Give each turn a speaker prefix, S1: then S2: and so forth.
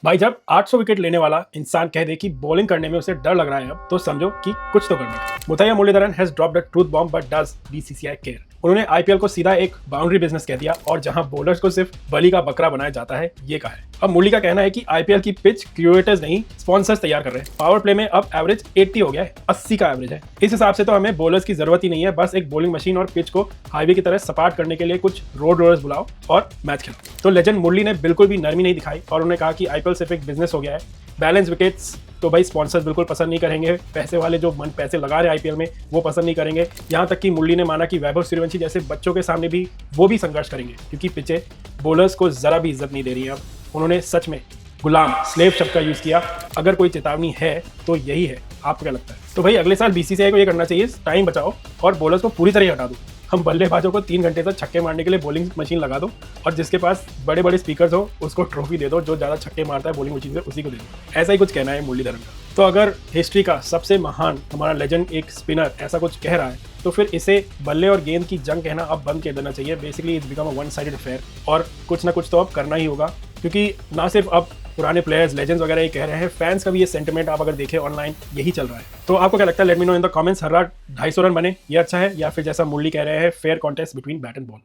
S1: भाई जब 800 विकेट लेने वाला इंसान कह दे कि बॉलिंग करने में उसे डर लग रहा है अब तो समझो कि कुछ तो करना। Muttiah Muralitharan has dropped a truth bomb but does BCCI care. उन्होंने आईपीएल को सीधा एक बाउंड्री बिजनेस कह दिया और जहां बॉलर्स को सिर्फ बली का बकरा बनाया जाता है ये कहा है। अब मुरली का कहना है कि आईपीएल की पिच क्रिएटर्स नहीं स्पॉन्सर्स तैयार कर रहे हैं। पावर प्ले में अब एवरेज 80 हो गया है, 80 का एवरेज है। इस हिसाब से तो हमें बॉलर्स की जरूरत ही नहीं है, बस एक बॉलिंग मशीन और पिच को हाईवे की तरह सपाट करने के लिए कुछ रोड रोलर्स बुलाओ और मैच खेलो। तो लेजेंड मुरली ने बिल्कुल भी नरमी नहीं दिखाई और उन्होंने कहा कि आईपीएल सिर्फ एक बिजनेस हो गया है। बैलेंस विकेट्स तो भाई स्पॉन्सर्स बिल्कुल पसंद नहीं करेंगे, पैसे वाले जो मन पैसे लगा रहे आईपीएल में वो पसंद नहीं करेंगे। यहाँ तक कि मुरली ने माना कि वैभव सूर्यवंशी जैसे बच्चों के सामने भी वो भी संघर्ष करेंगे क्योंकि पिचें बॉलर्स को जरा भी इज्जत नहीं दे रही है। अब उन्होंने सच में गुलाम स्लेव शब्द का यूज किया। अगर कोई चेतावनी है तो यही है। आपको क्या लगता है? तो भाई अगले साल बीसीसीआई को ये करना चाहिए, टाइम बचाओ और बॉलर्स को पूरी तरह हटा दो। हम बल्लेबाजों को 3 घंटे तक छक्के मारने के लिए बॉलिंग मशीन लगा दो और जिसके पास बड़े बड़े स्पीकर्स हो उसको ट्रॉफी दे दो, जो ज़्यादा छक्के मारता है बॉलिंग मशीन से उसी को दे दो। ऐसा ही कुछ कहना है मुरलीधरन का। तो अगर हिस्ट्री का सबसे महान हमारा लेजेंड एक स्पिनर ऐसा कुछ कह रहा है तो फिर इसे बल्ले और गेंद की जंग कहना अब बंद कर देना चाहिए। Basically it's become a one sided affair और कुछ ना कुछ तो अब करना ही होगा क्योंकि ना सिर्फ अब पुराने प्लेयर्स लेजेंड्स वगैरह ये कह रहे हैं, फैंस का भी ये सेंटिमेंट आप अगर देखें ऑनलाइन यही चल रहा है। तो आपको क्या लगता है? Let me know in the comments. हर रात 250 रन बने ये अच्छा है या फिर जैसा मुरली कह रहे हैं fair contest between bat and ball.